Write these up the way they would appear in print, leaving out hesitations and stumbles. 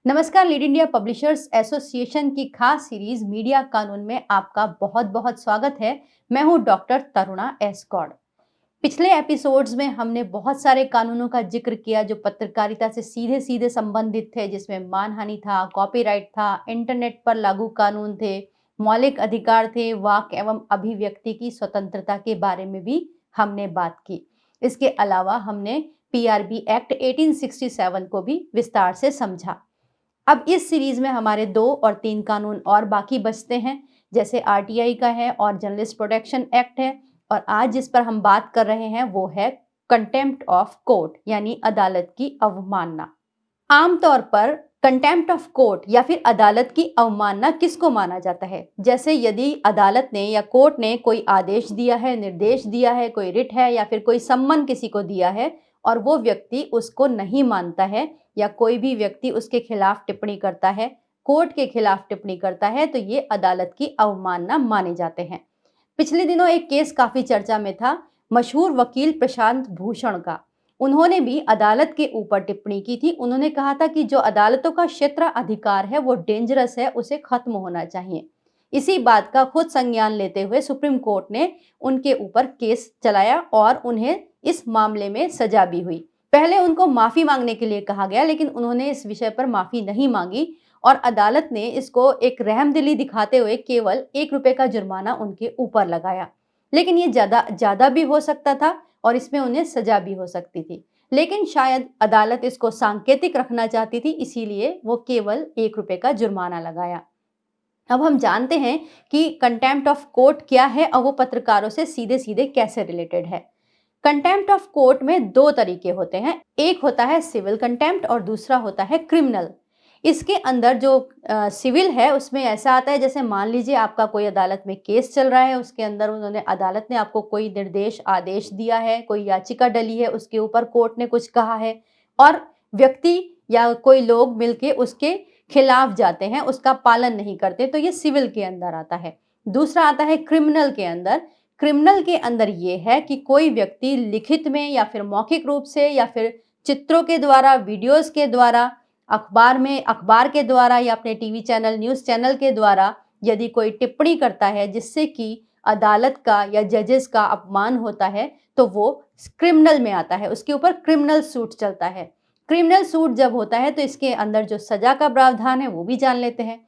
नमस्कार। Lead India publishers association की खास सीरीज मीडिया कानून में आपका बहुत बहुत स्वागत है। मैं हूं डॉक्टर तरुणा एस गौड़। पिछले एपिसोड्स में हमने बहुत सारे कानूनों का जिक्र किया जो पत्रकारिता से सीधे सीधे संबंधित थे, जिसमें मानहानि था, कॉपीराइट था, इंटरनेट पर लागू कानून थे, मौलिक अधिकार थे, वाक एवं अभिव्यक्ति की स्वतंत्रता के बारे में भी हमने बात की। इसके अलावा हमने पीआरबी एक्ट 1867 को भी विस्तार से समझा। अब इस सीरीज में हमारे 2 और 3 कानून और बाकी बचते हैं, जैसे आरटीआई का है और जर्नलिस्ट प्रोटेक्शन एक्ट है। और आज जिस पर हम बात कर रहे हैं वो है कंटेम्प्ट ऑफ कोर्ट यानी अदालत की अवमानना। आमतौर पर कंटेम्प्ट ऑफ कोर्ट या फिर अदालत की अवमानना किसको माना जाता है? जैसे यदि अदालत ने या कोर्ट ने कोई आदेश दिया है, निर्देश दिया है, कोई रिट है या फिर कोई सम्मन किसी को दिया है और वो व्यक्ति उसको नहीं मानता है या कोई भी व्यक्ति उसके खिलाफ टिप्पणी करता है, कोर्ट के खिलाफ टिप्पणी करता है, तो ये अदालत की अवमानना माने जाते हैं। पिछले दिनों एक केस काफी चर्चा में था, मशहूर वकील प्रशांत भूषण का। उन्होंने भी अदालत के ऊपर टिप्पणी की थी। उन्होंने कहा था कि जो अदालतों का क्षेत्र अधिकार है वो डेंजरस है, उसे खत्म होना चाहिए। इसी बात का खुद संज्ञान लेते हुए सुप्रीम कोर्ट ने उनके ऊपर केस चलाया और उन्हें इस मामले में सजा भी हुई। पहले उनको माफी मांगने के लिए कहा गया, लेकिन उन्होंने इस विषय पर माफी नहीं मांगी और अदालत ने इसको एक रहमदिली दिखाते हुए केवल ₹1 का जुर्माना उनके ऊपर लगाया। लेकिन ये ज्यादा भी हो सकता था और इसमें उन्हें सजा भी हो सकती थी, लेकिन शायद अदालत इसको सांकेतिक रखना चाहती थी, इसीलिए वो केवल ₹1 का जुर्माना लगाया। अब हम जानते हैं कि कंटेम्प्ट ऑफ कोर्ट क्या है और वो पत्रकारों से सीधे सीधे कैसे रिलेटेड है। कंटेम्प्ट ऑफ कोर्ट में 2 तरीके होते हैं, एक होता है सिविल कंटेम्प्ट और दूसरा होता है क्रिमिनल। इसके अंदर जो सिविल है उसमें ऐसा आता है, जैसे मान लीजिए आपका कोई अदालत में केस चल रहा है, उसके अंदर अदालत ने आपको कोई निर्देश आदेश दिया है, कोई याचिका डली है, उसके ऊपर कोर्ट ने कुछ कहा है और व्यक्ति या कोई लोग मिलके उसके खिलाफ जाते हैं, उसका पालन नहीं करते, तो ये सिविल के अंदर आता है। दूसरा आता है क्रिमिनल के अंदर। क्रिमिनल के अंदर ये है कि कोई व्यक्ति लिखित में या फिर मौखिक रूप से या फिर चित्रों के द्वारा, वीडियोस के द्वारा, अखबार के द्वारा या अपने टीवी चैनल, न्यूज़ चैनल के द्वारा यदि कोई टिप्पणी करता है जिससे कि अदालत का या जजेस का अपमान होता है, तो वो क्रिमिनल में आता है, उसके ऊपर क्रिमिनल सूट चलता है। क्रिमिनल सूट जब होता है तो इसके अंदर जो सजा का प्रावधान है वो भी जान लेते हैं।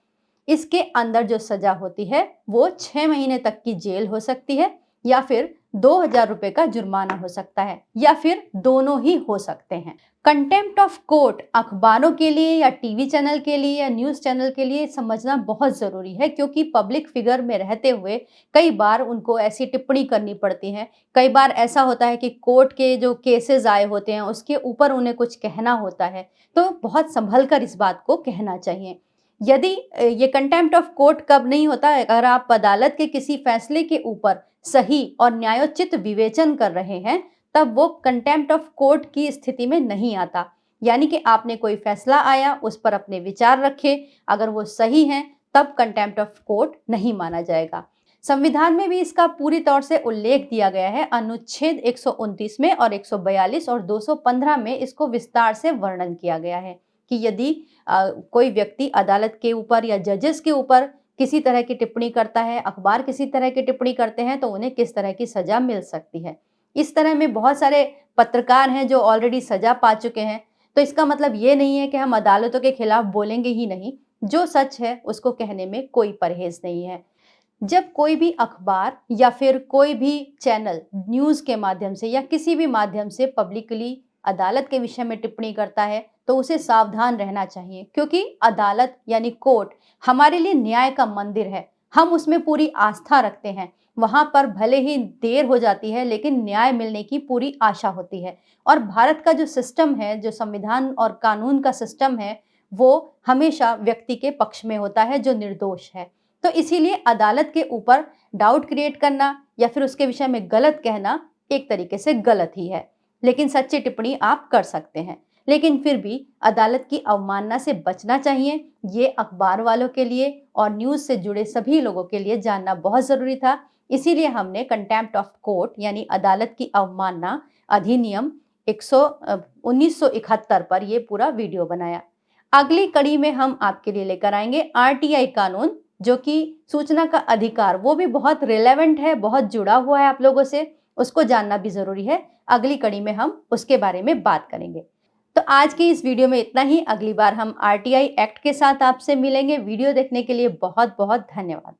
इसके अंदर जो सजा होती है वो 6 महीने तक की जेल हो सकती है या फिर ₹2000 का जुर्माना हो सकता है या फिर दोनों ही हो सकते हैं। कंटेम्प्ट ऑफ कोर्ट अखबारों के लिए या टीवी चैनल के लिए या न्यूज़ चैनल के लिए समझना बहुत ज़रूरी है, क्योंकि पब्लिक फिगर में रहते हुए कई बार उनको ऐसी टिप्पणी करनी पड़ती है। कई बार ऐसा होता है कि कोर्ट के जो केसेस आए होते हैं उसके ऊपर उन्हें कुछ कहना होता है, तो बहुत संभल कर इस बात को कहना चाहिए। यदि ये कंटेम्प्ट ऑफ कोर्ट कब नहीं होता है, अगर आप अदालत के किसी फैसले के ऊपर सही और न्यायोचित विवेचन कर रहे हैं, तब वो कंटेम्प्ट ऑफ कोर्ट की स्थिति में नहीं आता। यानी कि आपने कोई फैसला आया, उस पर अपने विचार रखे, अगर वो सही हैं तब कंटेम्प्ट ऑफ कोर्ट नहीं माना जाएगा। संविधान में भी इसका पूरी तौर से उल्लेख दिया गया है। अनुच्छेद 129 में और 142 और 215 में इसको विस्तार से वर्णन किया गया है कि यदि कोई व्यक्ति अदालत के ऊपर या जजेस के ऊपर किसी तरह की टिप्पणी करता है, अखबार किसी तरह की टिप्पणी करते हैं, तो उन्हें किस तरह की सजा मिल सकती है। इस तरह में बहुत सारे पत्रकार हैं जो ऑलरेडी सजा पा चुके हैं, तो इसका मतलब ये नहीं है कि हम अदालतों के खिलाफ बोलेंगे ही नहीं। जो सच है उसको कहने में कोई परहेज नहीं है। जब कोई भी अखबार या फिर कोई भी चैनल न्यूज़ के माध्यम से या किसी भी माध्यम से पब्लिकली अदालत के विषय में टिप्पणी करता है, तो उसे सावधान रहना चाहिए, क्योंकि अदालत यानी कोर्ट हमारे लिए न्याय का मंदिर है। हम उसमें पूरी आस्था रखते हैं। वहां पर भले ही देर हो जाती है, लेकिन न्याय मिलने की पूरी आशा होती है। और भारत का जो सिस्टम है, जो संविधान और कानून का सिस्टम है, वो हमेशा व्यक्ति के पक्ष में होता है जो निर्दोष है। तो इसीलिए अदालत के ऊपर डाउट क्रिएट करना या फिर उसके विषय में गलत कहना एक तरीके से गलत ही है, लेकिन सच्ची टिप्पणी आप कर सकते हैं। लेकिन फिर भी अदालत की अवमानना से बचना चाहिए, ये अखबार वालों के लिए और न्यूज़ से जुड़े सभी लोगों के लिए जानना बहुत ज़रूरी था। इसीलिए हमने कंटेम्प्ट ऑफ कोर्ट यानी अदालत की अवमानना अधिनियम 1971 पर ये पूरा वीडियो बनाया। अगली कड़ी में हम आपके लिए लेकर आएंगे आरटीआई कानून, जो कि सूचना का अधिकार, वो भी बहुत रिलेवेंट है, बहुत जुड़ा हुआ है आप लोगों से, उसको जानना भी जरूरी है। अगली कड़ी में हम उसके बारे में बात करेंगे। तो आज की इस वीडियो में इतना ही। अगली बार हम आरटीआई एक्ट के साथ आपसे मिलेंगे। वीडियो देखने के लिए बहुत बहुत धन्यवाद।